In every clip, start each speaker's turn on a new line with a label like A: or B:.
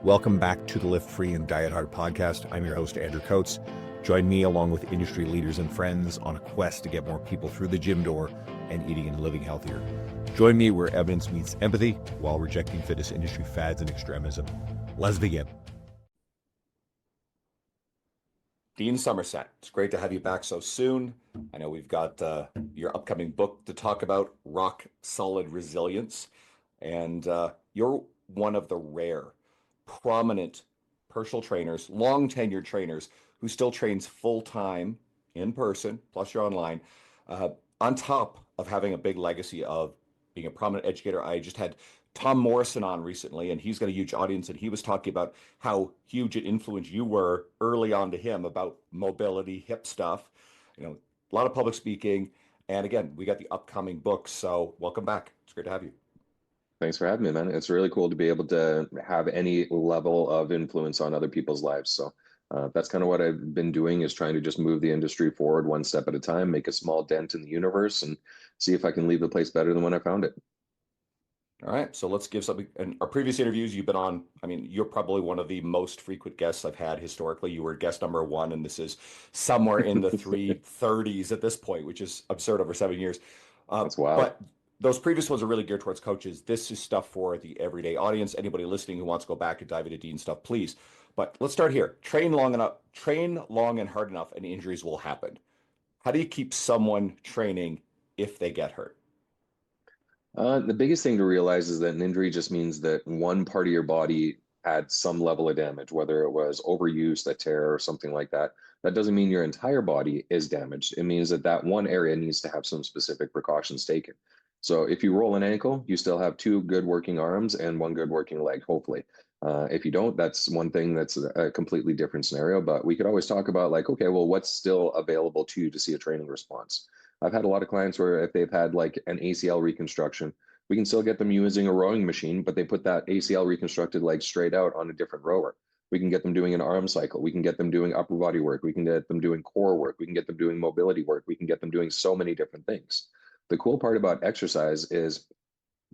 A: Welcome back to the Lift Free and Diet Hard podcast. I'm your host, Andrew Coates. Join me along with industry leaders and friends on a quest to get more people through the gym door and eating and living healthier. Join me where evidence meets empathy while rejecting fitness industry fads and extremism. Let's begin. Dean Somerset, it's great to have you back so soon. I know we've got your upcoming book to talk about, Rock Solid Resilience, and you're one of the rare, prominent personal trainers, long tenured trainers who still trains full time in person, plus you're online, on top of having a big legacy of being a prominent educator. I just had Tom Morrison on recently, and he's got a huge audience, and he was talking about how huge an influence you were early on to him about mobility, hip stuff, a lot of public speaking. And again, we got the upcoming book. So welcome back. It's great to have you.
B: Thanks for having me, man. It's really cool to be able to have any level of influence on other people's lives. So that's kind of what I've been doing, is trying to just move the industry forward one step at a time, make a small dent in the universe, and see if I can leave the place better than when I found it.
A: All right, so let's give something. In our previous interviews, you've been on, you're probably one of the most frequent guests I've had historically. You were guest number one, and this is somewhere in the 330s at this point, which is absurd over 7 years.
B: That's wild.
A: But those previous ones are really geared towards coaches. This is stuff for the everyday audience. Anybody listening who wants to go back and dive into Dean stuff, please. But let's start here. Train long and hard enough, and injuries will happen. How do you keep someone training if they get hurt?
B: The biggest thing to realize is that an injury just means that one part of your body had some level of damage, whether it was overuse, a tear, or something like that. That doesn't mean your entire body is damaged. It means that that one area needs to have some specific precautions taken. So if you roll an ankle, you still have two good working arms and one good working leg, hopefully. If you don't, that's one thing that's a completely different scenario. But we could always talk about, like, okay, well, what's still available to you to see a training response? I've had a lot of clients where if they've had like an ACL reconstruction, we can still get them using a rowing machine, but they put that ACL reconstructed leg straight out on a different rower. We can get them doing an arm cycle. We can get them doing upper body work. We can get them doing core work. We can get them doing mobility work. We can get them doing so many different things. The cool part about exercise is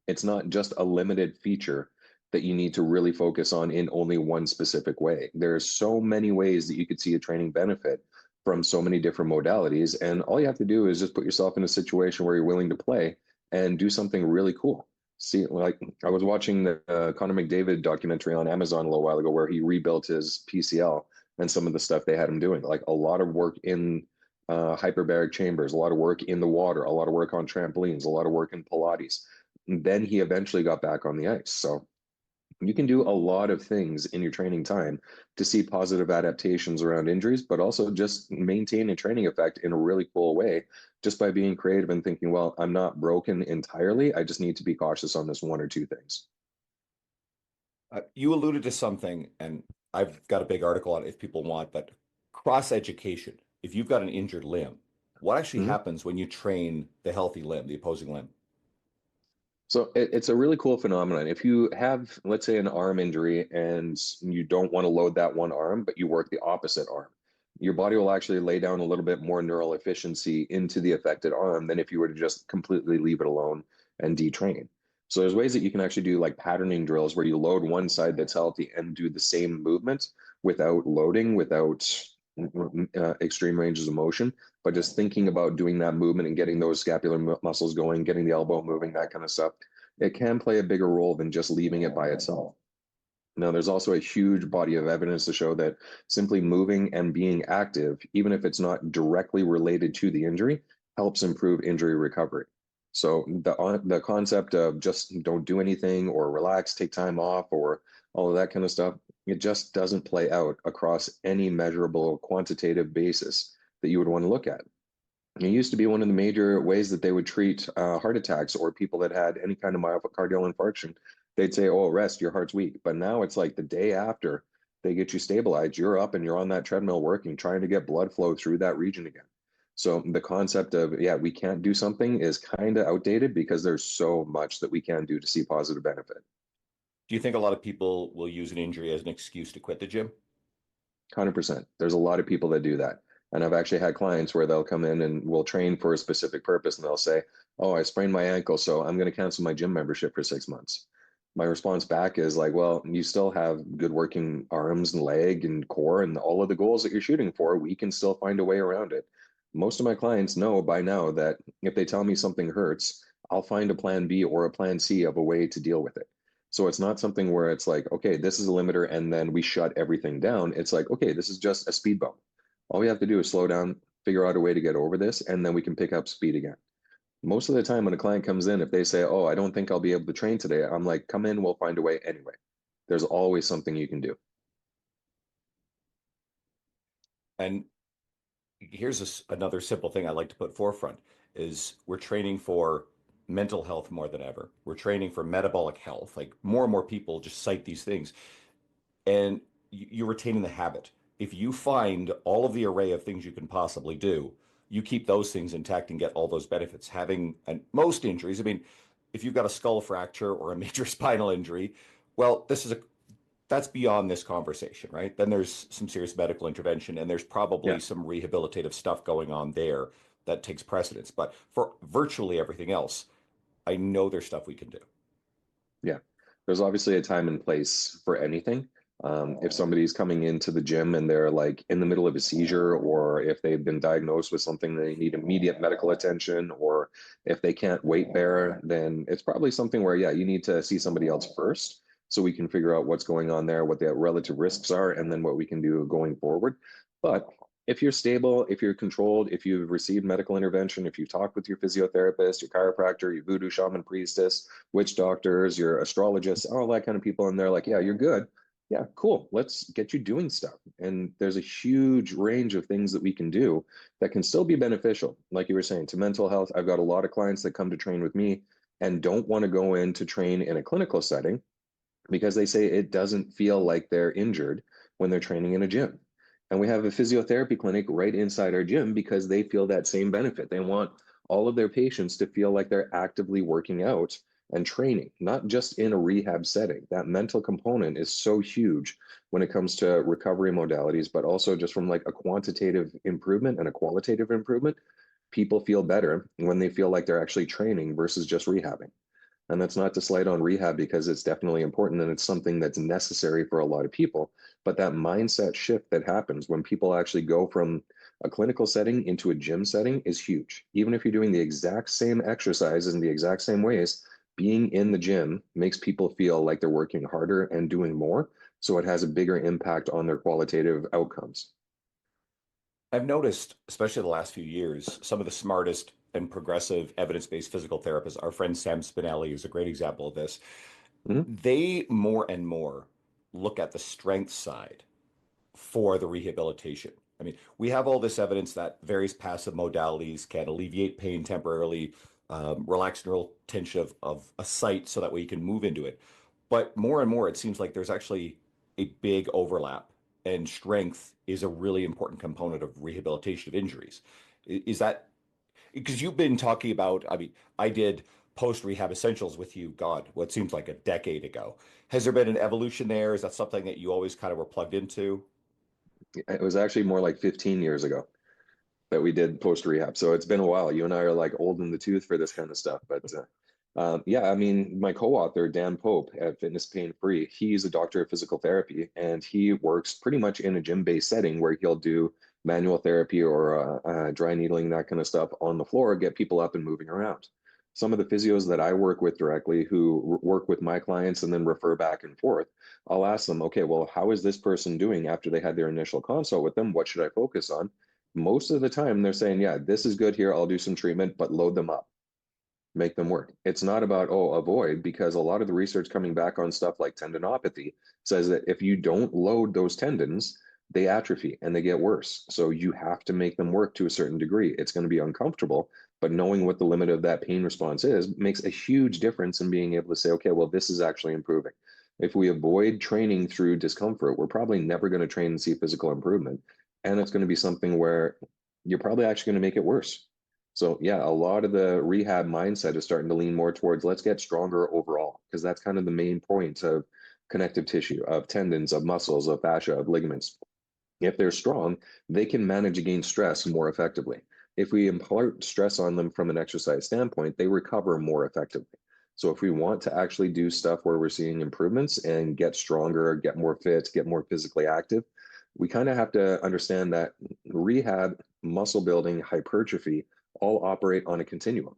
B: it's not just a limited feature that you need to really focus on in only one specific way. There are so many ways that you could see a training benefit from so many different modalities. And all you have to do is just put yourself in a situation where you're willing to play and do something really cool. See, like I was watching the Connor McDavid documentary on Amazon a little while ago where he rebuilt his PCL and some of the stuff they had him doing, like a lot of work in hyperbaric chambers, a lot of work in the water, a lot of work on trampolines, a lot of work in Pilates. And then he eventually got back on the ice. So you can do a lot of things in your training time to see positive adaptations around injuries, but also just maintain a training effect in a really cool way, just by being creative and thinking, well, I'm not broken entirely. I just need to be cautious on this one or two things.
A: You alluded to something, and I've got a big article on it if people want, but cross education. If you've got an injured limb, what actually happens when you train the healthy limb, the opposing limb?
B: So it's a really cool phenomenon. If you have, let's say, an arm injury and you don't want to load that one arm, but you work the opposite arm, your body will actually lay down a little bit more neural efficiency into the affected arm than if you were to just completely leave it alone and detrain. So there's ways that you can actually do like patterning drills where you load one side that's healthy and do the same movement without loading, without extreme ranges of motion, but just thinking about doing that movement and getting those scapular muscles going, getting the elbow moving, that kind of stuff. It can play a bigger role than just leaving it by itself. Now, there's also a huge body of evidence to show that simply moving and being active, even if it's not directly related to the injury, helps improve injury recovery. So the concept of just don't do anything or relax, take time off, or all of that kind of stuff, it just doesn't play out across any measurable quantitative basis that you would want to look at. It used to be one of the major ways that they would treat heart attacks or people that had any kind of myocardial infarction. They'd say, oh, rest, your heart's weak. But now it's like the day after they get you stabilized, you're up and you're on that treadmill working, trying to get blood flow through that region again. So the concept of, yeah, we can't do something is kind of outdated because there's so much that we can do to see positive benefit.
A: Do you think a lot of people will use an injury as an excuse to quit the gym?
B: 100%. There's a lot of people that do that. And I've actually had clients where they'll come in and we'll train for a specific purpose and they'll say, oh, I sprained my ankle, so I'm going to cancel my gym membership for 6 months. My response back is like, well, you still have good working arms and leg and core and all of the goals that you're shooting for. We can still find a way around it. Most of my clients know by now that if they tell me something hurts, I'll find a plan B or a plan C of a way to deal with it. So it's not something where it's like, okay, this is a limiter and then we shut everything down. It's like, okay, this is just a speed bump. All we have to do is slow down, figure out a way to get over this, and then we can pick up speed again. Most of the time when a client comes in, if they say, "Oh, I don't think I'll be able to train today," I'm like, "Come in, we'll find a way anyway." There's always something you can do.
A: And here's another simple thing I like to put forefront is we're training for mental health more than ever. We're training for metabolic health. Like more and more people just cite these things, and you're retaining the habit. If you find all of the array of things you can possibly do, you keep those things intact and get all those benefits. Having and most injuries, I mean, if you've got a skull fracture or a major spinal injury, well, this is a that's beyond this conversation, right? Then there's some serious medical intervention and there's probably
B: Yeah.
A: some rehabilitative stuff going on there that takes precedence. But for virtually everything else, I know there's stuff we can do.
B: Yeah, there's obviously a time and place for anything. If somebody's coming into the gym and they're like in the middle of a seizure, or if they've been diagnosed with something they need immediate medical attention, or if they can't weight bear, then it's probably something where, yeah, you need to see somebody else first so we can figure out what's going on there, what the relative risks are, and then what we can do going forward. But if you're stable, if you're controlled, if you've received medical intervention, if you talk with your physiotherapist, your chiropractor, your voodoo shaman priestess, witch doctors, your astrologists, all that kind of people, and they're like, yeah, you're good. Yeah, cool. Let's get you doing stuff. And there's a huge range of things that we can do that can still be beneficial. Like you were saying, to mental health, I've got a lot of clients that come to train with me and don't want to go in to train in a clinical setting because they say it doesn't feel like they're injured when they're training in a gym. And we have a physiotherapy clinic right inside our gym because they feel that same benefit. They want all of their patients to feel like they're actively working out and training, not just in a rehab setting. That mental component is so huge when it comes to recovery modalities, but also just from like a quantitative improvement and a qualitative improvement. People feel better when they feel like they're actually training versus just rehabbing. And that's not to slight on rehab because it's definitely important and it's something that's necessary for a lot of people. But that mindset shift that happens when people actually go from a clinical setting into a gym setting is huge. Even if you're doing the exact same exercises in the exact same ways, being in the gym makes people feel like they're working harder and doing more. So it has a bigger impact on their qualitative outcomes.
A: I've noticed, especially the last few years, some of the smartest and progressive evidence-based physical therapists, our friend Sam Spinelli is a great example of this.
B: Mhm.
A: They more and more look at the strength side for the rehabilitation. I mean, we have all this evidence that various passive modalities can alleviate pain temporarily, relax neural tension of a site so that way you can move into it. But more and more, it seems like there's actually a big overlap, and strength is a really important component of rehabilitation of injuries. Is that because you've been talking about? I mean, I did post rehab essentials with you, God, what seems like a decade ago. Has there been an evolution there? Is that something that you always kind of were plugged into?
B: It was actually more like 15 years ago that we did post rehab. So it's been a while. You and I are like old in the tooth for this kind of stuff. But yeah, I mean, my co-author, Dan Pope at Fitness Pain Free, he's a doctor of physical therapy and he works pretty much in a gym-based setting where he'll do manual therapy or dry needling, that kind of stuff on the floor, get people up and moving around. Some of the physios that I work with directly who work with my clients and then refer back and forth, I'll ask them, okay, well, how is this person doing after they had their initial consult with them? What should I focus on? Most of the time they're saying, yeah, this is good here. I'll do some treatment, but load them up, make them work. It's not about, oh, avoid, because a lot of the research coming back on stuff like tendinopathy says that if you don't load those tendons, they atrophy and they get worse. So you have to make them work to a certain degree. It's going to be uncomfortable, but knowing what the limit of that pain response is makes a huge difference in being able to say, okay, well, this is actually improving. If we avoid training through discomfort, we're probably never going to train and see physical improvement. And it's going to be something where you're probably actually going to make it worse. So yeah, a lot of the rehab mindset is starting to lean more towards let's get stronger overall, because that's kind of the main point of connective tissue, of tendons, of muscles, of fascia, of ligaments. If they're strong, they can manage against stress more effectively. If we impart stress on them from an exercise standpoint, they recover more effectively. So if we want to actually do stuff where we're seeing improvements and get stronger, get more fit, get more physically active, we kind of have to understand that rehab, muscle building, hypertrophy all operate on a continuum.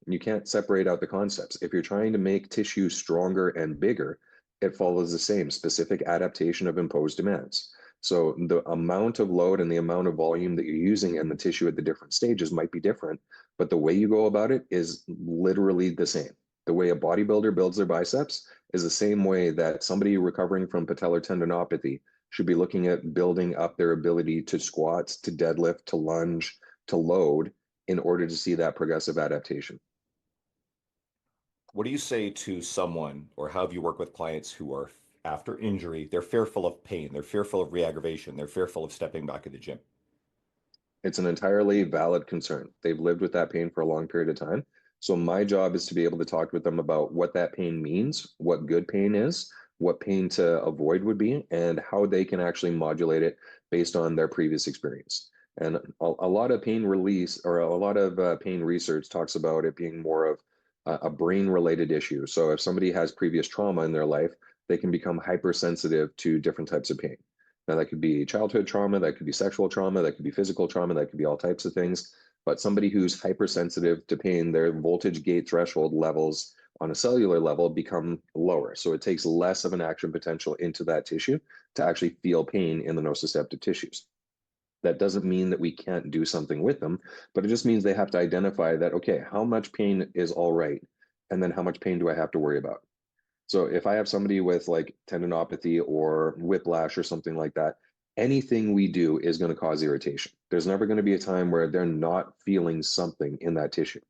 B: You can't separate out the concepts. If you're trying to make tissue stronger and bigger, it follows the same specific adaptation of imposed demands. So the amount of load and the amount of volume that you're using in the tissue at the different stages might be different, but the way you go about it is literally the same. The way a bodybuilder builds their biceps is the same way that somebody recovering from patellar tendinopathy should be looking at building up their ability to squat, to deadlift, to lunge, to load in order to see that progressive adaptation.
A: What do you say to someone, or how have you worked with clients who are after injury, they're fearful of pain, they're fearful of re-aggravation, they're fearful of stepping back in the gym?
B: It's an entirely valid concern. They've lived with that pain for a long period of time. So my job is to be able to talk with them about what that pain means, what good pain is, what pain to avoid would be, and how they can actually modulate it based on their previous experience. And a lot of pain release or a lot of pain research talks about it being more of a brain related issue. So if somebody has previous trauma in their life, they can become hypersensitive to different types of pain. Now, that could be childhood trauma, that could be sexual trauma, that could be physical trauma, that could be all types of things. But somebody who's hypersensitive to pain, their voltage gate threshold levels on a cellular level become lower. So it takes less of an action potential into that tissue to actually feel pain in the nociceptive tissues. That doesn't mean that we can't do something with them, but it just means they have to identify that, okay, how much pain is all right? And then how much pain do I have to worry about? So if I have somebody with like tendinopathy or whiplash or something like that, anything we do is going to cause irritation. There's never going to be a time where they're not feeling something in that tissue.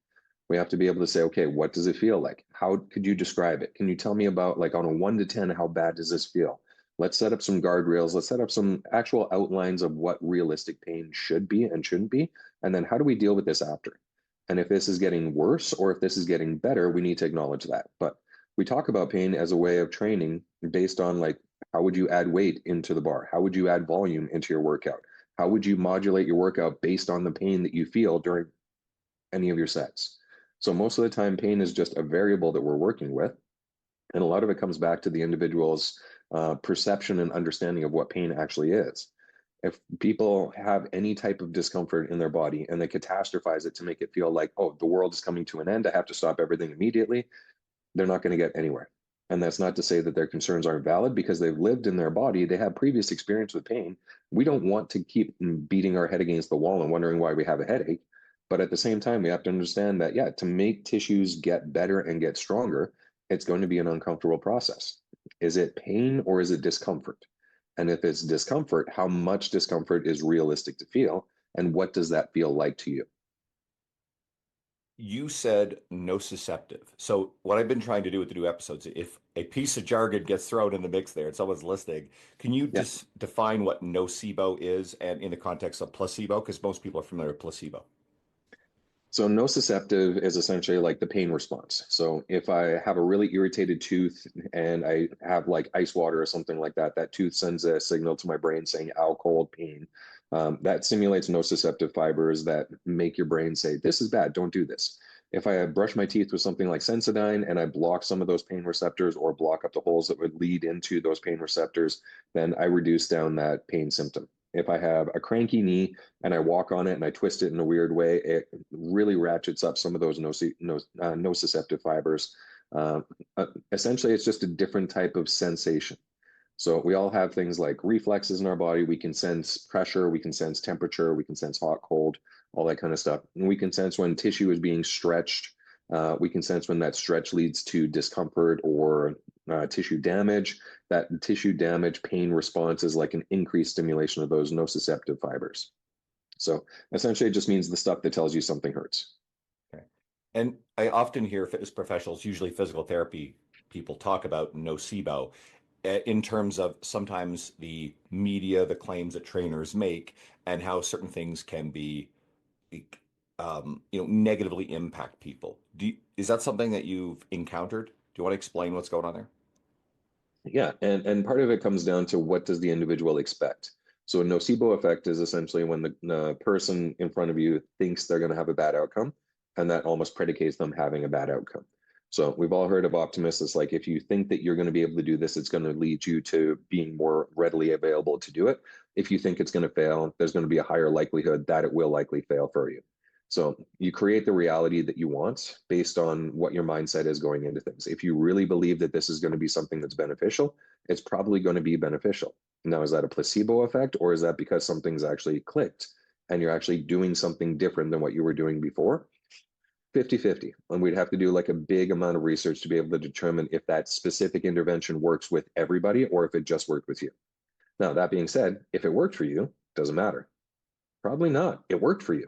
B: We have to be able to say, okay, what does it feel like? How could you describe it? Can you tell me about, like, on a 1 to 10, how bad does this feel? Let's set up some guardrails. Let's set up some actual outlines of what realistic pain should be and shouldn't be. And then how do we deal with this after? And if this is getting worse or if this is getting better, we need to acknowledge that. But we talk about pain as a way of training based on, like, how would you add weight into the bar? How would you add volume into your workout? How would you modulate your workout based on the pain that you feel during any of your sets? So most of the time, pain is just a variable that we're working with. And a lot of it comes back to the individual's perception and understanding of what pain actually is. If people have any type of discomfort in their body and they catastrophize it to make it feel like, oh, the world is coming to an end, I have to stop everything immediately, they're not going to get anywhere. And that's not to say that their concerns aren't valid because they've lived in their body. They have previous experience with pain. We don't want to keep beating our head against the wall and wondering why we have a headache. But at the same time, we have to understand that, yeah, to make tissues get better and get stronger, it's going to be an uncomfortable process. Is it pain or is it discomfort? And if it's discomfort, how much discomfort is realistic to feel? And what does that feel like to you?
A: You said nociceptive. So what I've been trying to do with the new episodes, if a piece of jargon gets thrown in the mix there and someone's listening, can you
B: Yeah.
A: just define what nocebo is and in the context of placebo? Because most people are familiar with placebo.
B: So nociceptive is essentially like the pain response. So if I have a really irritated tooth and I have like ice water or something like that, that tooth sends a signal to my brain saying, ow, cold, pain. That stimulates nociceptive fibers that make your brain say, this is bad, don't do this. If I brush my teeth with something like Sensodyne and I block some of those pain receptors or block up the holes that would lead into those pain receptors, then I reduce down that pain symptom. If I have a cranky knee and I walk on it and I twist it in a weird way, it really ratchets up some of those nociceptive fibers. Uh, Essentially, it's just a different type of sensation. So we all have things like reflexes in our body. We can sense pressure, we can sense temperature, we can sense hot, cold, all that kind of stuff. And we can sense when tissue is being stretched. We can sense when that stretch leads to discomfort or tissue damage. That tissue damage pain response is like an increased stimulation of those nociceptive fibers. So essentially, it just means the stuff that tells you something hurts.
A: Okay. And I often hear fitness professionals, usually physical therapy people, talk about nocebo in terms of sometimes the media, the claims that trainers make, and how certain things can be, negatively impact people. Is that something that you've encountered? Do you want to explain what's going on there?
B: Yeah, and part of it comes down to what does the individual expect. So a nocebo effect is essentially when the person in front of you thinks they're going to have a bad outcome, and that almost predicates them having a bad outcome. So we've all heard of optimists. It's like if you think that you're going to be able to do this, it's going to lead you to being more readily available to do it. If you think it's going to fail, there's going to be a higher likelihood that it will likely fail for you. So you create the reality that you want based on what your mindset is going into things. If you really believe that this is going to be something that's beneficial, it's probably going to be beneficial. Now, is that a placebo effect, or is that because something's actually clicked and you're actually doing something different than what you were doing before? 50-50. And we'd have to do like a big amount of research to be able to determine if that specific intervention works with everybody or if it just worked with you. Now, that being said, if it worked for you, doesn't matter. Probably not. It worked for you.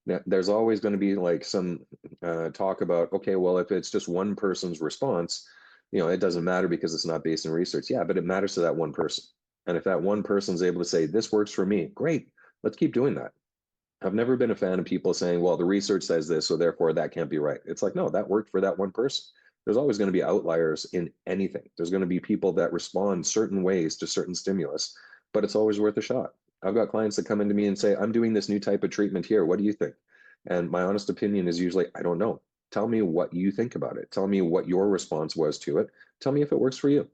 B: Now, there's always going to be like some talk about, okay, well, if it's just one person's response, it doesn't matter because it's not based in research. Yeah, but it matters to that one person. And if that one person's able to say, this works for me, great, let's keep doing that. I've never been a fan of people saying, well, the research says this, so therefore that can't be right. It's like, no, that worked for that one person. There's always going to be outliers in anything. There's going to be people that respond certain ways to certain stimulus, but it's always worth a shot. I've got clients that come into me and say, I'm doing this new type of treatment here. What do you think? And my honest opinion is usually, I don't know. Tell me what you think about it. Tell me what your response was to it. Tell me if it works for you.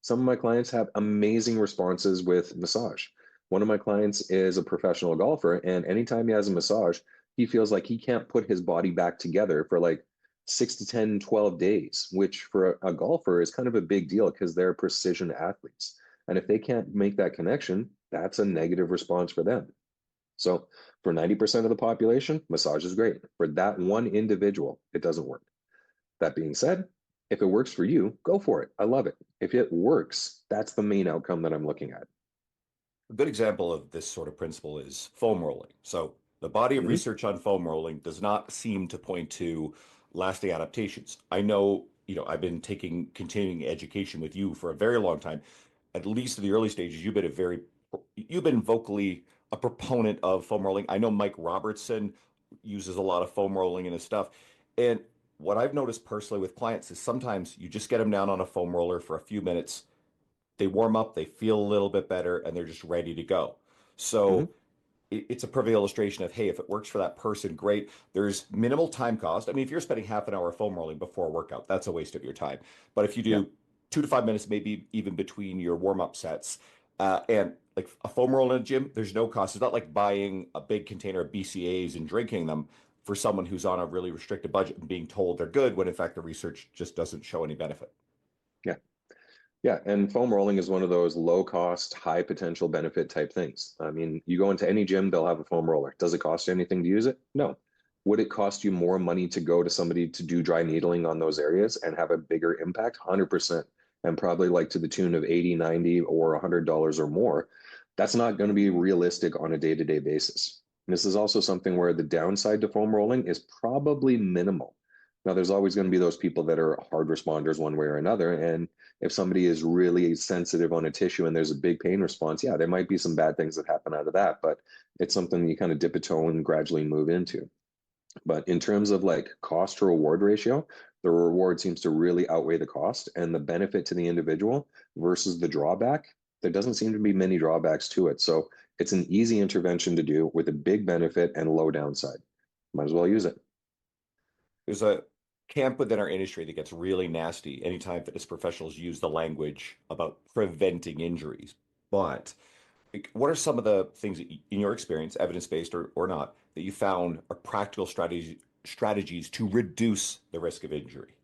B: Some of my clients have amazing responses with massage. One of my clients is a professional golfer, and anytime he has a massage, he feels like he can't put his body back together for like 6 to 10, 12 days, which for a golfer is kind of a big deal because they're precision athletes. And if they can't make that connection, that's a negative response for them. So for 90% of the population, massage is great. For that one individual, it doesn't work. That being said, if it works for you, go for it. I love it. If it works, that's the main outcome that I'm looking at.
A: A good example of this sort of principle is foam rolling. So the body of
B: Mhm.
A: research on foam rolling does not seem to point to lasting adaptations. I know, I've been taking continuing education with you for a very long time. At least in the early stages, you've been vocally a proponent of foam rolling. I know Mike Robertson uses a lot of foam rolling in his stuff. And what I've noticed personally with clients is sometimes you just get them down on a foam roller for a few minutes, they warm up, they feel a little bit better, and they're just ready to go. So
B: Mhm.
A: it's a perfect illustration of, hey, if it works for that person, great. There's minimal time cost. I mean, if you're spending half an hour foam rolling before a workout, that's a waste of your time. But if you
B: Yeah.
A: do 2 to 5 minutes, maybe even between your warm up sets, and like a foam roll in a gym, there's no cost. It's not like buying a big container of BCAAs and drinking them for someone who's on a really restricted budget and being told they're good when in fact the research just doesn't show any benefit.
B: Yeah. Yeah, and foam rolling is one of those low cost, high potential benefit type things. I mean, you go into any gym, they'll have a foam roller. Does it cost you anything to use it? No. Would it cost you more money to go to somebody to do dry needling on those areas and have a bigger impact? 100%. And probably like to the tune of 80, 90, or $100 or more. That's not going to be realistic on a day-to-day basis. And this is also something where the downside to foam rolling is probably minimal. Now, there's always going to be those people that are hard responders one way or another. And if somebody is really sensitive on a tissue and there's a big pain response, yeah, there might be some bad things that happen out of that, but it's something you kind of dip a toe and gradually move into. But in terms of like cost to reward ratio, the reward seems to really outweigh the cost and the benefit to the individual versus the drawback. There doesn't seem to be many drawbacks to it. So it's an easy intervention to do with a big benefit and low downside. Might as well use it.
A: There's a camp within our industry that gets really nasty anytime fitness professionals use the language about preventing injuries. But like, what are some of the things that in your experience, evidence-based or not, that you found are practical strategies to reduce the risk of injury?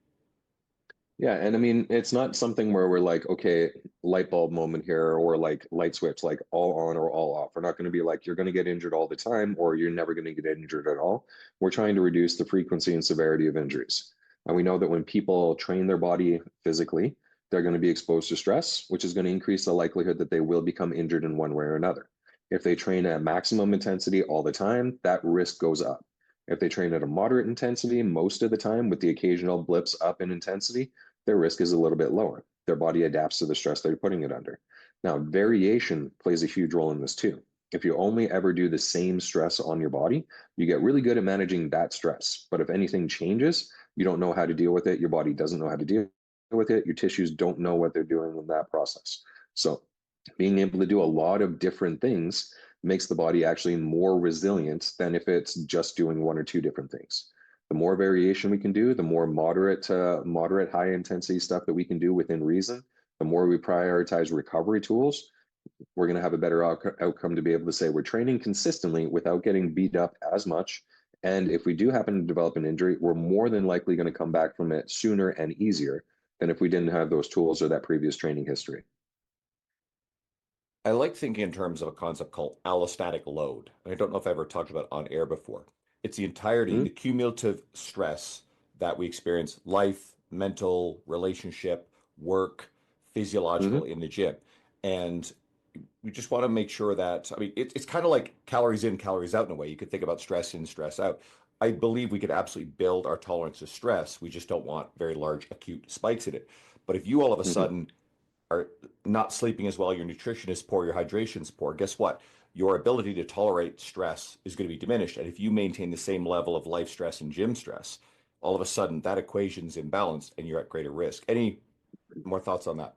B: Yeah, and I mean, it's not something where we're like, okay, light bulb moment here, or like light switch, like all on or all off. We're not going to be like, you're going to get injured all the time, or you're never going to get injured at all. We're trying to reduce the frequency and severity of injuries. And we know that when people train their body physically, they're going to be exposed to stress, which is going to increase the likelihood that they will become injured in one way or another. If they train at maximum intensity all the time, that risk goes up. If they train at a moderate intensity most of the time with the occasional blips up in intensity, their risk is a little bit lower. Their body adapts to the stress they're putting it under. Now, variation plays a huge role in this too. If you only ever do the same stress on your body, you get really good at managing that stress. But if anything changes, you don't know how to deal with it. Your body doesn't know how to deal with it. Your tissues don't know what they're doing in that process. So, being able to do a lot of different things makes the body actually more resilient than if it's just doing one or two different things. The more variation we can do, the more moderate to moderate high intensity stuff that we can do within reason, the more we prioritize recovery tools, we're going to have a better outcome to be able to say we're training consistently without getting beat up as much. And if we do happen to develop an injury, we're more than likely going to come back from it sooner and easier than if we didn't have those tools or that previous training history.
A: I like thinking in terms of a concept called allostatic load. I don't know if I ever talked about it on air before. It's the entirety,
B: Mm-hmm.
A: the cumulative stress that we experience, life, mental, relationship, work, physiological
B: Mm-hmm.
A: in the gym. And we just want to make sure that, I mean, it's kind of like calories in, calories out in a way. You could think about stress in, stress out. I believe we could absolutely build our tolerance to stress. We just don't want very large acute spikes in it. But if you all of a
B: Mm-hmm.
A: sudden are not sleeping as well, your nutrition is poor, your hydration's poor, guess what? Your ability to tolerate stress is going to be diminished. And if you maintain the same level of life stress and gym stress, all of a sudden that equation's imbalanced and you're at greater risk. Any more thoughts on that?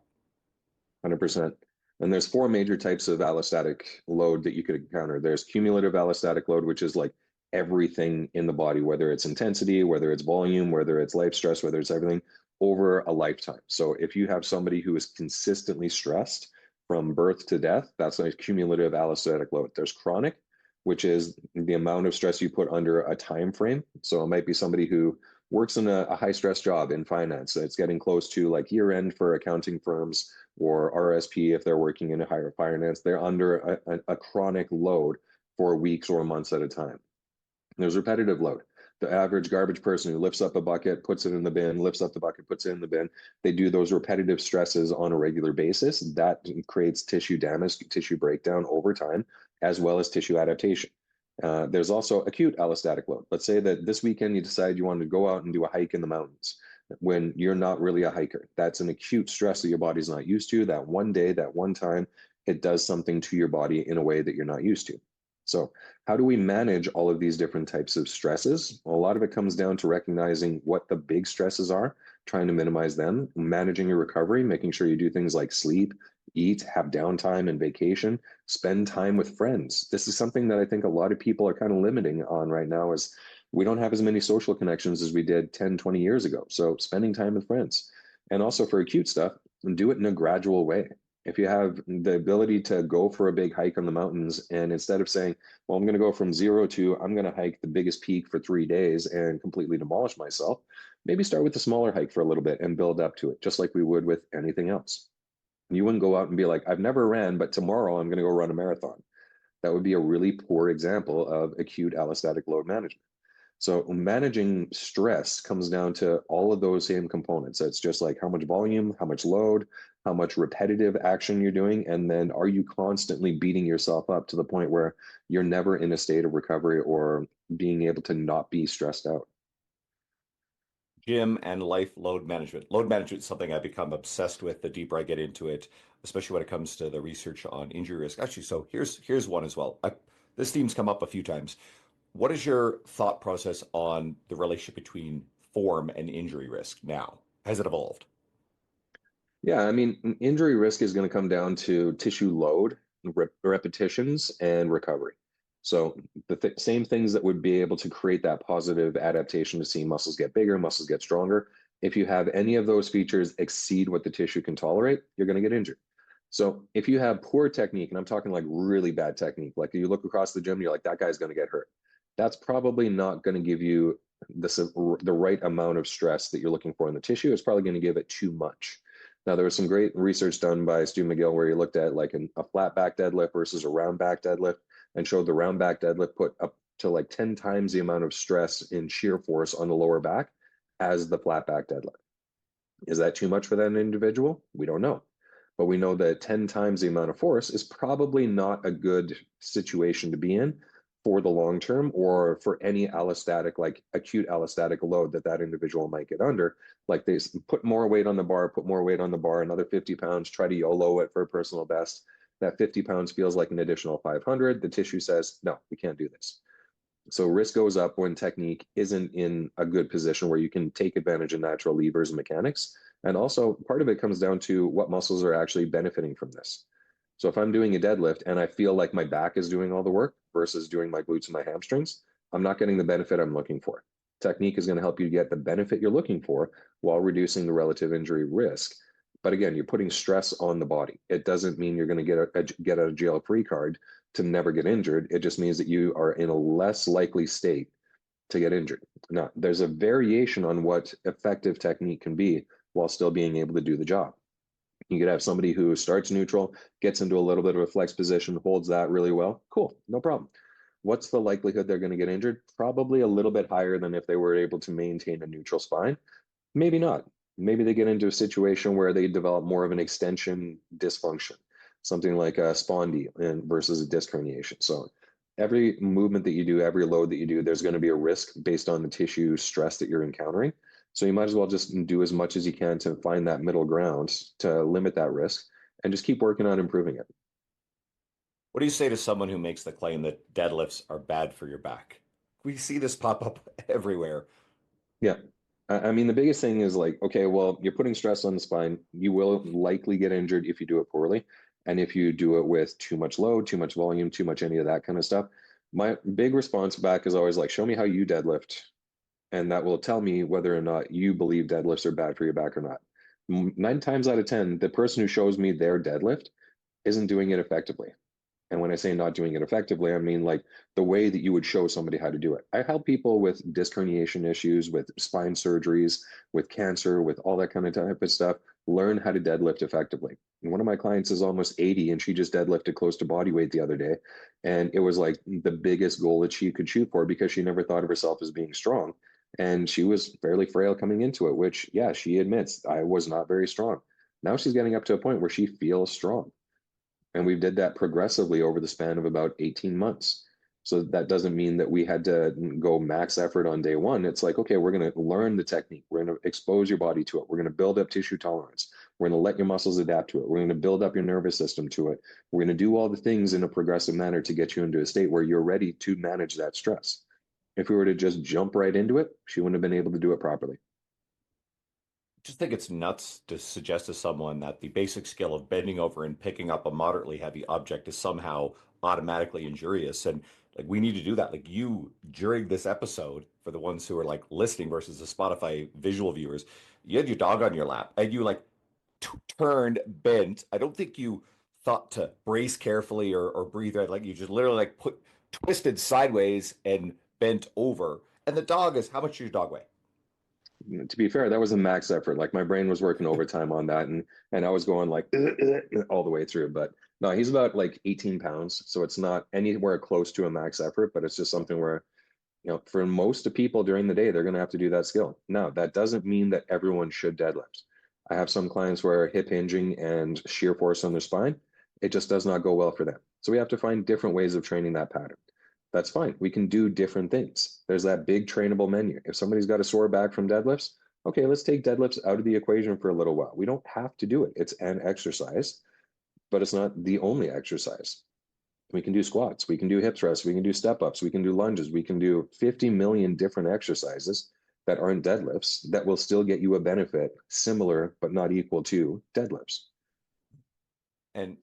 B: 100%. And there's four major types of allostatic load that you could encounter. There's cumulative allostatic load, which is like everything in the body, whether it's intensity, whether it's volume, whether it's life stress, whether it's everything over a lifetime. So if you have somebody who is consistently stressed from birth to death, that's a cumulative allostatic load. There's chronic, which is the amount of stress you put under a time frame. So it might be somebody who works in a high stress job in finance. It's getting close to like year end for accounting firms or RSP if they're working in a higher finance. They're under a chronic load for weeks or months at a time. There's repetitive load. The average garbage person who lifts up a bucket, puts it in the bin, lifts up the bucket, puts it in the bin. They do those repetitive stresses on a regular basis. That creates tissue damage, tissue breakdown over time, as well as tissue adaptation. There's also acute allostatic load. Let's say that this weekend you decide you want to go out and do a hike in the mountains when you're not really a hiker. That's an acute stress that your body's not used to. That one day, that one time, it does something to your body in a way that you're not used to. So, how do we manage all of these different types of stresses? Well, a lot of it comes down to recognizing what the big stresses are, trying to minimize them, managing your recovery, making sure you do things like sleep, eat, have downtime and vacation, spend time with friends. This is something that I think a lot of people are kind of limiting on right now is we don't have as many social connections as we did 10, 20 years ago. So spending time with friends. And also for acute stuff, do it in a gradual way. If you have the ability to go for a big hike on the mountains, and instead of saying, well, I'm going to go from zero to I'm going to hike the biggest peak for 3 days and completely demolish myself, maybe start with a smaller hike for a little bit and build up to it, just like we would with anything else. You wouldn't go out and be like, I've never ran, but tomorrow I'm going to go run a marathon. That would be a really poor example of acute allostatic load management. So managing stress comes down to all of those same components. It's just like how much volume, how much load, how much repetitive action you're doing, and then are you constantly beating yourself up to the point where you're never in a state of recovery or being able to not be stressed out?
A: Gym and life load management. Load management is something I've become obsessed with the deeper I get into it, especially when it comes to the research on injury risk. Actually, so here's one as well. This theme's come up a few times. What is your thought process on the relationship between form and injury risk now? Has it evolved?
B: Yeah, I mean, injury risk is going to come down to tissue load, repetitions, and recovery. So the th same things that would be able to create that positive adaptation to see muscles get bigger, muscles get stronger. If you have any of those features exceed what the tissue can tolerate, you're going to get injured. So if you have poor technique, and I'm talking like really bad technique, like you look across the gym, you're like, that guy's going to get hurt. That's probably not going to give you the right amount of stress that you're looking for in the tissue. It's probably going to give it too much. Now, there was some great research done by Stu McGill where he looked at like a flat back deadlift versus a round back deadlift and showed the round back deadlift put up to like 10 times the amount of stress in shear force on the lower back as the flat back deadlift. Is that too much for that individual? We don't know. But we know that 10 times the amount of force is probably not a good situation to be in for the long term or for any allostatic, like acute allostatic load that that individual might get under. Like they put more weight on the bar, put more weight on the bar, another 50 pounds, try to YOLO it for a personal best. That 50 pounds feels like an additional 500. The tissue says, no, we can't do this. So risk goes up when technique isn't in a good position where you can take advantage of natural levers and mechanics. And also part of it comes down to what muscles are actually benefiting from this. So if I'm doing a deadlift and I feel like my back is doing all the work versus doing my glutes and my hamstrings, I'm not getting the benefit I'm looking for. Technique is going to help you get the benefit you're looking for while reducing the relative injury risk. But again, you're putting stress on the body. It doesn't mean you're going to get a jail free card to never get injured. It just means that you are in a less likely state to get injured. Now, there's a variation on what effective technique can be while still being able to do the job. You could have somebody who starts neutral, gets into a little bit of a flex position, holds that really well. Cool, no problem. What's the likelihood they're going to get injured? Probably a little bit higher than if they were able to maintain a neutral spine. Maybe not. Maybe they get into a situation where they develop more of an extension dysfunction, something like a spondy versus a disc herniation. So every movement that you do, every load that you do, there's going to be a risk based on the tissue stress that you're encountering. So you might as well just do as much as you can to find that middle ground to limit that risk and just keep working on improving it.
A: What do you say to someone who makes the claim that deadlifts are bad for your back? We see this pop up everywhere.
B: Yeah. I mean, the biggest thing is like, okay, well, you're putting stress on the spine. You will likely get injured if you do it poorly. And if you do it with too much load, too much volume, too much any of that kind of stuff. My big response back is always like, show me how you deadlift. And that will tell me whether or not you believe deadlifts are bad for your back or not. 9 times out of 10, the person who shows me their deadlift isn't doing it effectively. And when I say not doing it effectively, I mean like the way that you would show somebody how to do it. I help people with disc herniation issues, with spine surgeries, with cancer, with all that kind of type of stuff, learn how to deadlift effectively. And one of my clients is almost 80 and she just deadlifted close to body weight the other day. And it was like the biggest goal that she could shoot for because she never thought of herself as being strong. And she was fairly frail coming into it, which, yeah, she admits I was not very strong. Now she's getting up to a point where she feels strong. And we did that progressively over the span of about 18 months. So that doesn't mean that we had to go max effort on day one. It's like, okay, we're going to learn the technique. We're going to expose your body to it. We're going to build up tissue tolerance. We're going to let your muscles adapt to it. We're going to build up your nervous system to it. We're going to do all the things in a progressive manner to get you into a state where you're ready to manage that stress. If we were to just jump right into it, she wouldn't have been able to do it properly.
A: Just think it's nuts to suggest to someone that the basic skill of bending over and picking up a moderately heavy object is somehow automatically injurious. And like we need to do that. Like you during this episode, for the ones who are like listening versus the Spotify visual viewers, you had your dog on your lap and you like turned, bent. I don't think you thought to brace carefully or breathe right. Like you just literally like put twisted sideways and bent over. And the dog is how much does your dog weigh?
B: To be fair, that was a max effort. Like my brain was working overtime on that, and I was going like all the way through. But no, he's about like 18 pounds, so it's not anywhere close to a max effort. But it's just something where for most of people during the day, they're going to have to do that skill. Now, that doesn't mean that everyone should deadlift. I have some clients where hip hinging and shear force on their spine, it just does not go well for them. So we have to find different ways of training that pattern. That's fine. We can do different things. There's that big trainable menu. If somebody's got a sore back from deadlifts, okay, let's take deadlifts out of the equation for a little while. We don't have to do it. It's an exercise, but it's not the only exercise. We can do squats, we can do hip thrusts, we can do step ups, we can do lunges, we can do 50 million different exercises that aren't deadlifts that will still get you a benefit similar but not equal to deadlifts.
A: And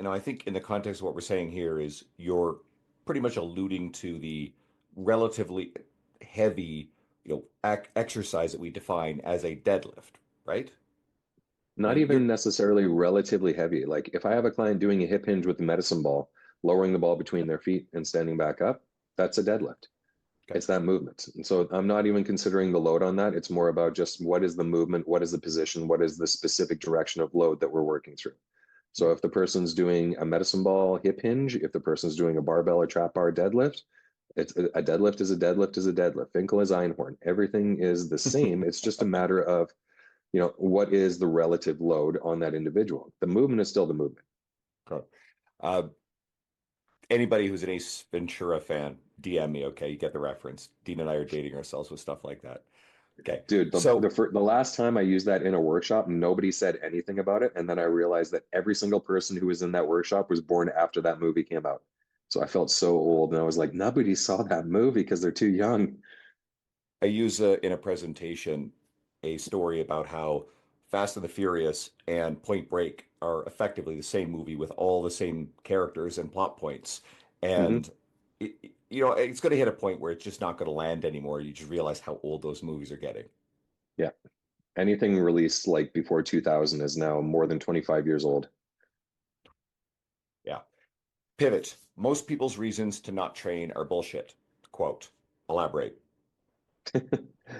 A: I think in the context of what we're saying here is you're pretty much alluding to the relatively heavy, exercise that we define as a deadlift, right?
B: Not
A: You're
B: even necessarily relatively heavy. Like if I have a client doing a hip hinge with the medicine ball, lowering the ball between their feet and standing back up, that's a deadlift.
A: okay.
B: It's that movement. And so I'm not even considering the load on that. It's more about just what is the movement, what is the position, what is the specific direction of load that we're working through. So if the person's doing a medicine ball hip hinge, if the person's doing a barbell or trap bar deadlift, it's a deadlift is a deadlift is a deadlift. Finkel is Einhorn. Everything is the same. It's just a matter of, what is the relative load on that individual? The movement is still the movement.
A: Okay. Uh, Anybody who's an Ace Ventura fan, DM me, okay? You get the reference. Dean and I are dating ourselves with stuff like that. Okay.
B: Dude,
A: So
B: the last time I used that in a workshop, nobody said anything about it. And then I realized that every single person who was in that workshop was born after that movie came out. So I felt so old. And I was like, nobody saw that movie because they're too young.
A: I use in a presentation a story about how Fast and the Furious and Point Break are effectively the same movie with all the same characters and plot points.
B: Hmm.
A: And it's going to hit a point where it's just not going to land anymore. You just realize how old those movies are getting.
B: Yeah. Anything released like before 2000 is now more than 25 years old.
A: Yeah. Pivot. Most people's reasons to not train are bullshit. Quote. Elaborate.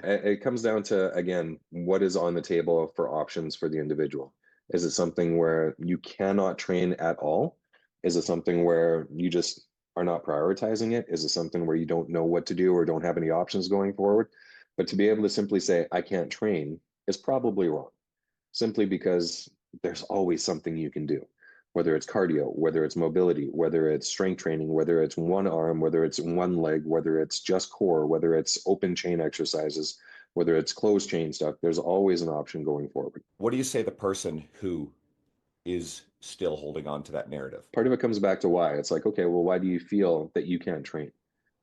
B: It comes down to, again, what is on the table for options for the individual? Is it something where you cannot train at all? Is it something where you just are not prioritizing it? Is it something where you don't know what to do or don't have any options going forward? But to be able to simply say, I can't train is probably wrong, simply because there's always something you can do, whether it's cardio, whether it's mobility, whether it's strength training, whether it's one arm, whether it's one leg, whether it's just core, whether it's open chain exercises, whether it's closed chain stuff. There's always an option going forward.
A: What do you say the person who is still holding on to that narrative?
B: Part of it comes back to why. It's like, okay, well, why do you feel that you can't train?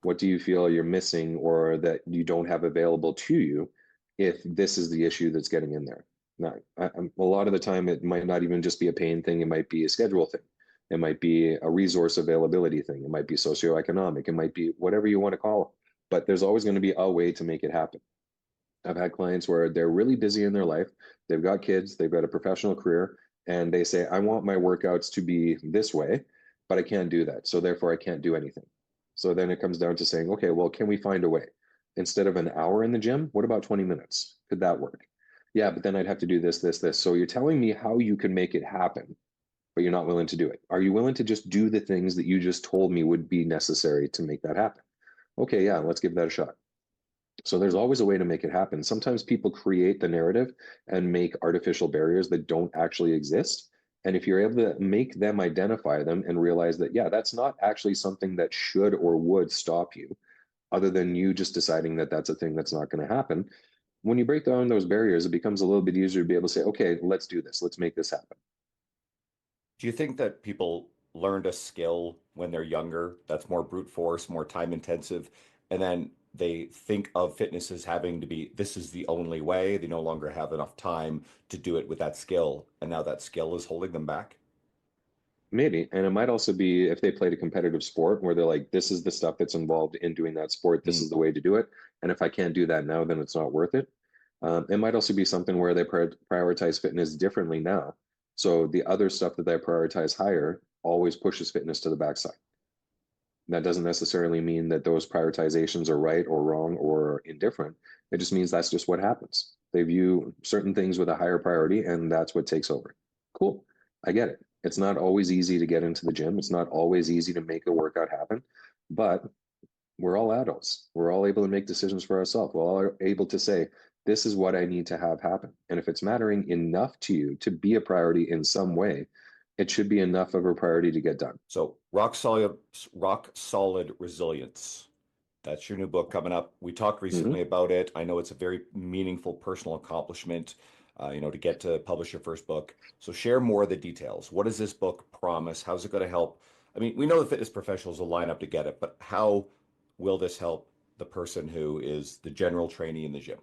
B: What do you feel you're missing or that you don't have available to you if this is the issue that's getting in there? Now, a lot of the time, it might not even just be a pain thing. It might be a schedule thing. It might be a resource availability thing. It might be socioeconomic. It might be whatever you want to call it. But there's always going to be a way to make it happen. I've had clients where they're really busy in their life. They've got kids, they've got a professional career, and they say, I want my workouts to be this way, but I can't do that. So therefore, I can't do anything. So then it comes down to saying, okay, well, can we find a way? Instead of an hour in the gym, what about 20 minutes? Could that work? Yeah, but then I'd have to do this, this, this. So you're telling me how you can make it happen, but you're not willing to do it. Are you willing to just do the things that you just told me would be necessary to make that happen? Okay, yeah, let's give that a shot. So there's always a way to make it happen. Sometimes people create the narrative and make artificial barriers that don't actually exist. And if you're able to make them identify them and realize that, yeah, that's not actually something that should or would stop you, other than you just deciding that that's a thing that's not going to happen. When you break down those barriers, it becomes a little bit easier to be able to say, okay, let's do this. Let's make this happen.
A: Do you think that people learned a skill when they're younger that's more brute force, more time intensive, and then they think of fitness as having to be this is the only way? They no longer have enough time to do it with that skill, and now that skill is holding them back?
B: Maybe. And it might also be if they played a competitive sport where they're like, this is the stuff that's involved in doing that sport. This
A: Hmm.
B: is the way to do it. And if I can't do that now, then it's not worth it. It might also be something where they prioritize fitness differently now. So the other stuff that they prioritize higher always pushes fitness to the backside. That doesn't necessarily mean that those prioritizations are right or wrong or indifferent. It just means that's just what happens. They view certain things with a higher priority, and that's what takes over. Cool. I get it. It's not always easy to get into the gym. It's not always easy to make a workout happen, but we're all adults. We're all able to make decisions for ourselves. We're all able to say, this is what I need to have happen. And if it's mattering enough to you to be a priority in some way, it should be enough of a priority to get done.
A: So rock solid resilience. That's your new book coming up. We talked
B: Mhm.
A: recently about it. I know it's a very meaningful personal accomplishment, to get to publish your first book. So share more of the details. What does this book promise? How's it going to help? I mean, we know the fitness professionals will line up to get it, but how will this help the person who is the general trainee in the gym?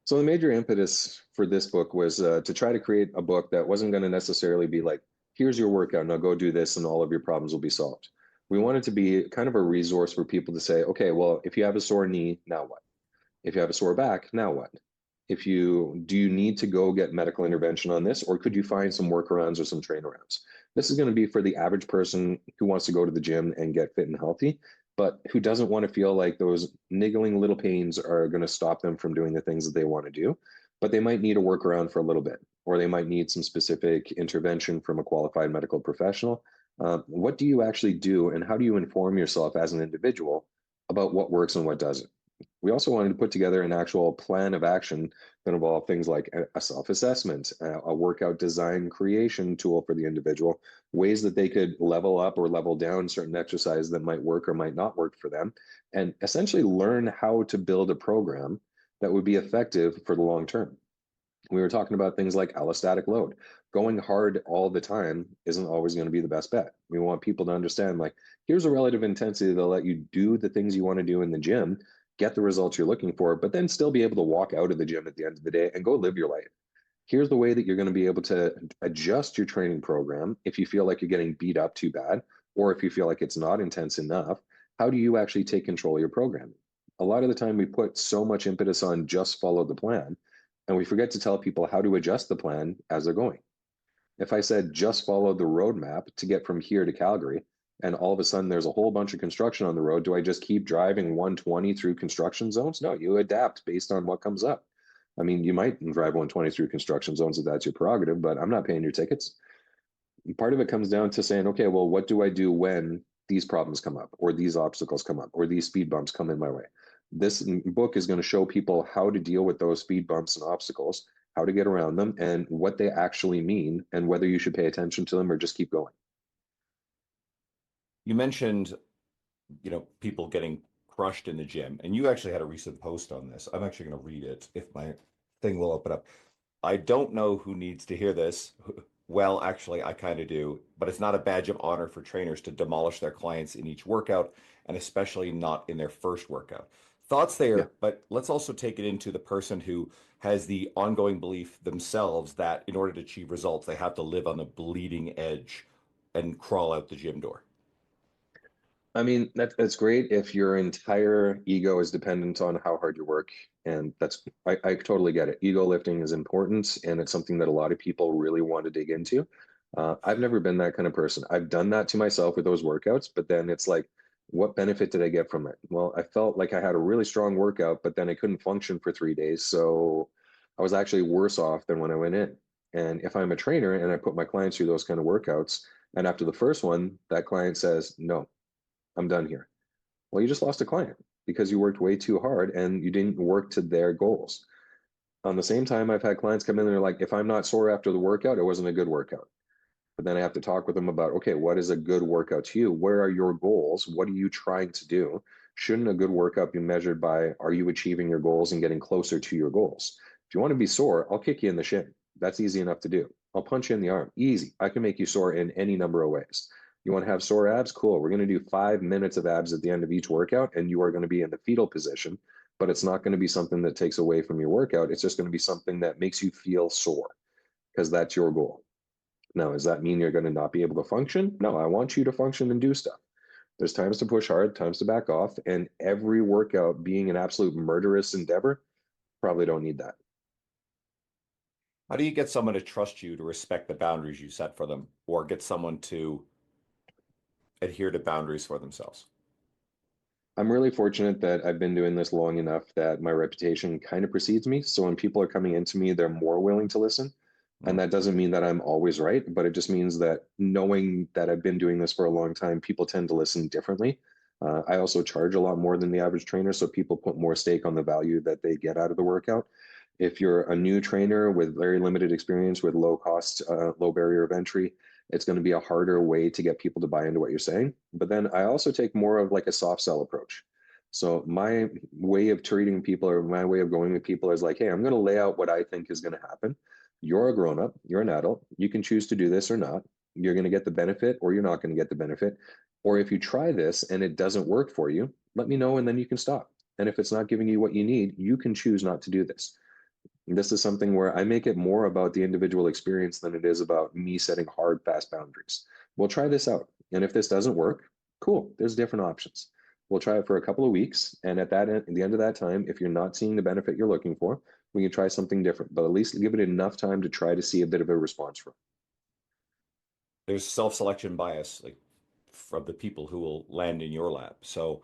B: So the major impetus for this book was to try to create a book that wasn't going to necessarily be like, here's your workout, now go do this, and all of your problems will be solved. We wanted to be kind of a resource for people to say, okay, well, if you have a sore knee, now what? If you have a sore back, now what? If you do you need to go get medical intervention on this, or could you find some workarounds or some train arounds? This is going to be for the average person who wants to go to the gym and get fit and healthy, but who doesn't want to feel like those niggling little pains are going to stop them from doing the things that they want to do. But they might need a workaround for a little bit, or they might need some specific intervention from a qualified medical professional. What do you actually do, and how do you inform yourself as an individual about what works and what doesn't? We also wanted to put together an actual plan of action that involved things like a self-assessment, a workout design creation tool for the individual, ways that they could level up or level down certain exercises that might work or might not work for them, and essentially learn how to build a program that would be effective for the long term. We were talking about things like allostatic load. Going hard all the time isn't always going to be the best bet. We want people to understand, like, here's a relative intensity that'll let you do the things you want to do in the gym, get the results you're looking for, but then still be able to walk out of the gym at the end of the day and go live your life. Here's the way that you're going to be able to adjust your training program if you feel like you're getting beat up too bad, or if you feel like it's not intense enough. how do you actually take control of your programming? A lot of the time, we put so much impetus on just follow the plan, and we forget to tell people how to adjust the plan as they're going. If I said just follow the roadmap to get from here to Calgary, and all of a sudden there's a whole bunch of construction on the road, do I just keep driving 120 through construction zones? No, you adapt based on what comes up. I mean, you might drive 120 through construction zones if that's your prerogative, but I'm not paying your tickets. Part of it comes down to saying, okay, well, what do I do when these problems come up, or these obstacles come up, or these speed bumps come in my way? This book is going to show people how to deal with those speed bumps and obstacles, how to get around them, and what they actually mean, and whether you should pay attention to them or just keep going.
A: You mentioned, people getting crushed in the gym, and you actually had a recent post on this. I'm actually going to read it if my thing will open up. I don't know who needs to hear this. Well, actually, I kind of do, but it's not a badge of honor for trainers to demolish their clients in each workout, and especially not in their first workout. Thoughts
B: Yeah.
A: there, but let's also take it into the person who has the ongoing belief themselves that in order to achieve results, they have to live on the bleeding edge and crawl out the gym door.
B: I mean, that's great if your entire ego is dependent on how hard you work. And I totally get it. Ego lifting is important, and it's something that a lot of people really want to dig into. I've never been that kind of person. I've done that to myself with those workouts, but then it's like, what benefit did I get from it? Well, I felt like I had a really strong workout, but then I couldn't function for 3 days. So I was actually worse off than when I went in. And if I'm a trainer and I put my clients through those kind of workouts, and after the first one, that client says, no, I'm done here. Well, you just lost a client because you worked way too hard and you didn't work to their goals. On the same time, I've had clients come in and they're like, if I'm not sore after the workout, it wasn't a good workout. But then I have to talk with them about, okay, what is a good workout to you? Where are your goals? What are you trying to do? Shouldn't a good workout be measured by, are you achieving your goals and getting closer to your goals? If you want to be sore, I'll kick you in the shin. That's easy enough to do. I'll punch you in the arm. Easy. I can make you sore in any number of ways. You want to have sore abs? Cool. We're going to do 5 minutes of abs at the end of each workout, and you are going to be in the fetal position, but it's not going to be something that takes away from your workout. It's just going to be something that makes you feel sore because that's your goal. Now, does that mean you're going to not be able to function? No, I want you to function and do stuff. There's times to push hard, times to back off, and every workout being an absolute murderous endeavor, probably don't need that.
A: How do you get someone to trust you to respect the boundaries you set for them, or get someone to adhere to boundaries for themselves?
B: I'm really fortunate that I've been doing this long enough that my reputation kind of precedes me. So when people are coming into me, they're more willing to listen. And
A: Mm.
B: that doesn't mean that I'm always right, but it just means that knowing that I've been doing this for a long time, people tend to listen differently. I also charge a lot more than the average trainer, so people put more stake on the value that they get out of the workout. If you're a new trainer with very limited experience, with low cost, low barrier of entry, it's going to be a harder way to get people to buy into what you're saying. But then I also take more of like a soft sell approach. So my way of treating people, or my way of going with people, is like, hey, I'm going to lay out what I think is going to happen. You're a grown up, you're an adult. You can choose to do this or not. You're going to get the benefit or you're not going to get the benefit. Or if you try this and it doesn't work for you, let me know and then you can stop. And if it's not giving you what you need, you can choose not to do this. And this is something where I make it more about the individual experience than it is about me setting hard, fast boundaries. We'll try this out. And if this doesn't work, cool, there's different options. We'll try it for a couple of weeks. And at the end of that time, if you're not seeing the benefit you're looking for, we can try something different, but at least give it enough time to try to see a bit of a response from.
A: There's self-selection bias, like from the people who will land in your lap. So,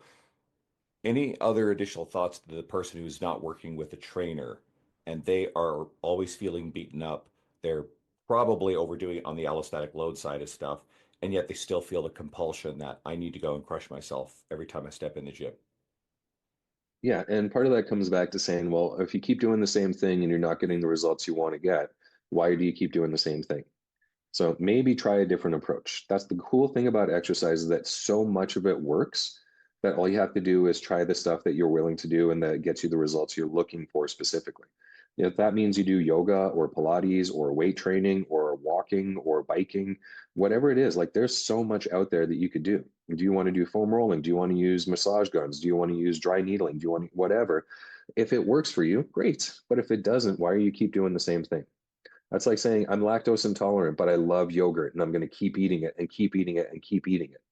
A: any other additional thoughts to the person who's not working with a trainer and they are always feeling beaten up? They're probably overdoing it on the allostatic load side of stuff, and yet they still feel the compulsion that I need to go and crush myself every time I step in the gym.
B: Yeah, and part of that comes back to saying, well, if you keep doing the same thing and you're not getting the results you want to get, why do you keep doing the same thing? So maybe try a different approach. That's the cool thing about exercise, is that so much of it works that all you have to do is try the stuff that you're willing to do and that gets you the results you're looking for specifically. If that means you do yoga or Pilates or weight training or walking or biking, whatever it is, like there's so much out there that you could do. Do you want to do foam rolling? Do you want to use massage guns? Do you want to use dry needling? Do you want to, whatever? If it works for you, great. But if it doesn't, why are you keep doing the same thing? That's like saying I'm lactose intolerant, but I love yogurt and I'm going to keep eating it and keep eating it and keep eating it.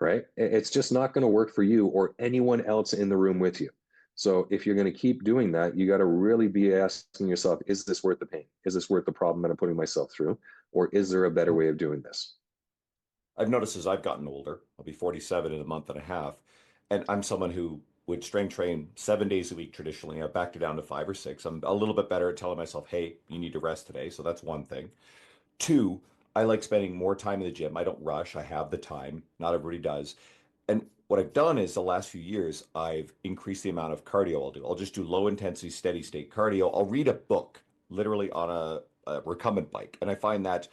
B: right? It's just not going to work for you or anyone else in the room with you. So if you're going to keep doing that, you got to really be asking yourself, is this worth the pain? Is this worth the problem that I'm putting myself through? Or is there a better way of doing this?
A: I've noticed as I've gotten older, I'll be 47 in a month and a half, and I'm someone who would strength train 7 days a week traditionally. I've backed it down to 5 or 6. I'm a little bit better at telling myself, hey, you need to rest today. So that's one thing. Two, I like spending more time in the gym. I don't rush. I have the time. Not everybody does. And what I've done is the last few years, I've increased the amount of cardio I'll do. I'll just do low intensity, steady state cardio. I'll read a book literally on a recumbent bike. And I find that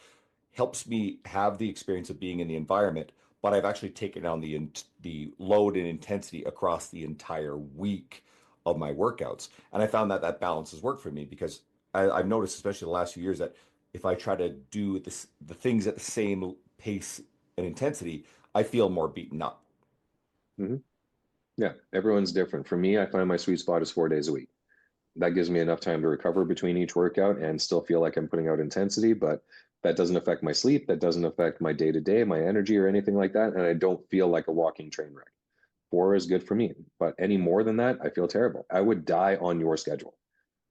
A: helps me have the experience of being in the environment, but I've actually taken down the load and intensity across the entire week of my workouts. And I found that that balance has worked for me because I've noticed, especially the last few years, that if I try to do the things at the same pace and intensity, I feel more beaten up.
B: Mhm. Yeah, everyone's different. For me, I find my sweet spot is 4 days a week. That gives me enough time to recover between each workout and still feel like I'm putting out intensity, but that doesn't affect my sleep. That doesn't affect my day to day, my energy, or anything like that. And I don't feel like a walking train wreck. 4 is good for me, but any more than that, I feel terrible. I would die on your schedule.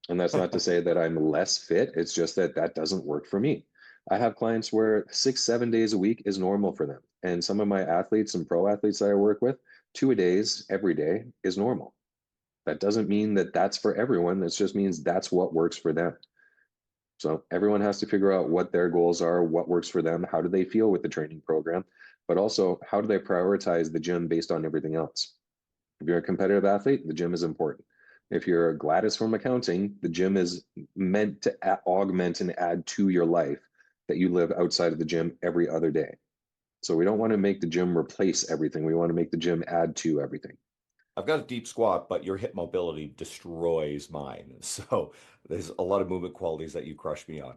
B: And that's not to say that I'm less fit. It's just that that doesn't work for me. I have clients where 6, 7 days a week is normal for them. And some of my athletes and pro athletes that I work with, 2 days every day is normal. That doesn't mean that that's for everyone. That just means that's what works for them. So everyone has to figure out what their goals are, what works for them, how do they feel with the training program, but also how do they prioritize the gym based on everything else. If you're a competitive athlete, the gym is important. If you're a Gladys from accounting, the gym is meant to augment and add to your life that you live outside of the gym every other day. So we don't want to make the gym replace everything. We want to make the gym add to everything.
A: I've got a deep squat, but your hip mobility destroys mine. So there's a lot of movement qualities that you crush me on.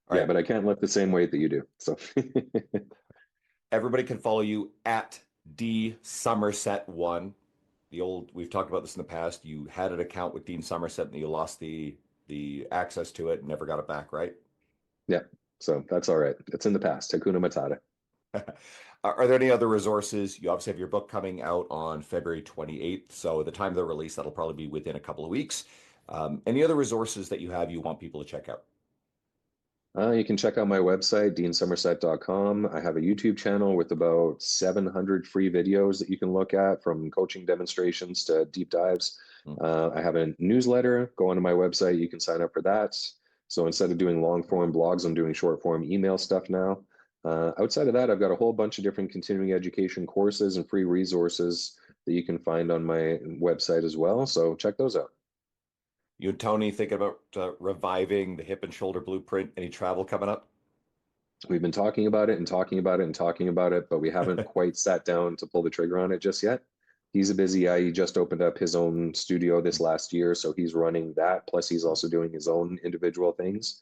A: All
B: Yeah,
A: right.
B: but I can't lift the same weight that you do. So
A: Everybody can follow you at D Somerset one. The old we've talked about this in the past. You had an account with Dean Somerset and you lost the access to it and never got it back, right?
B: yeah, so that's all right. It's in the past. Hakuna Matata.
A: Are there any other resources? You obviously have your book coming out on February 28th. So at the time of the release, that'll probably be within a couple of weeks. Any other resources that you have you want people to check out?
B: You can check out my website, deansomerset.com. I have a YouTube channel with about 700 free videos that you can look at, from coaching demonstrations to deep dives.
A: Hmm.
B: I have a newsletter. Go onto my website. You can sign up for that. So instead of doing long form blogs, I'm doing short form email stuff now. Outside of that, I've got a whole bunch of different continuing education courses and free resources that you can find on my website as well. So check those out.
A: You and Tony thinking about reviving the hip and shoulder blueprint? Any travel coming up?
B: We've been talking about it and talking about it and talking about it, but we haven't quite sat down to pull the trigger on it just yet. He's a busy guy. He just opened up his own studio this last year, so he's running that. Plus, he's also doing his own individual things.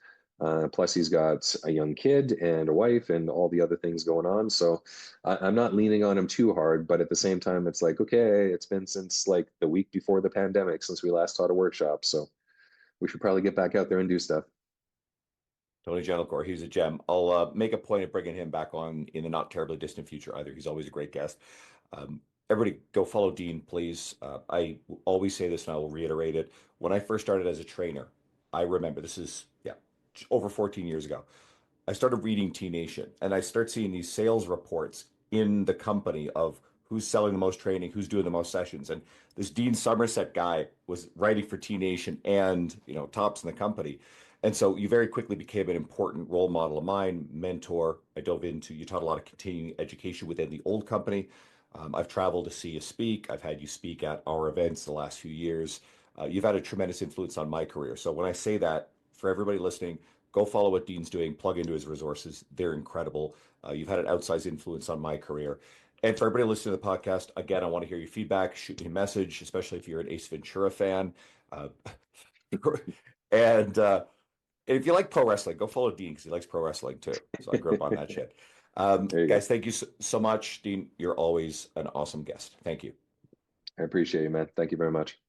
B: Plus, he's got a young kid and a wife and all the other things going on. So I'm not leaning on him too hard, but at the same time, it's like, okay, it's been since like the week before the pandemic since we last taught a workshop. So we should probably get back out there and do stuff.
A: Tony Gentilcore, he's a gem. I'll make a point of bringing him back on in the not terribly distant future either. He's always a great guest. Everybody go follow Dean, please. I always say this and I will reiterate it. When I first started as a trainer, I remember this is, yeah, over 14 years ago. I started reading T Nation and I start seeing these sales reports in the company of who's selling the most training, who's doing the most sessions. And this Dean Somerset guy was writing for T Nation and, tops in the company. And so you very quickly became an important role model of mine, mentor. I dove into, you taught a lot of continuing education within the old company. I've traveled to see you speak. I've had you speak at our events the last few years. You've had a tremendous influence on my career. So when I say that, for everybody listening, go follow what Dean's doing, plug into his resources. They're incredible. You've had an outsized influence on my career. And for everybody listening to the podcast, again, I want to hear your feedback. Shoot me a message, especially if you're an Ace Ventura fan. Uh, and if you like pro wrestling, go follow Dean because he likes pro wrestling too. So I grew up on that shit.
B: There you go.
A: Guys, thank you so much, Dean. You're always an awesome guest. Thank you.
B: I appreciate you, man. Thank you very much.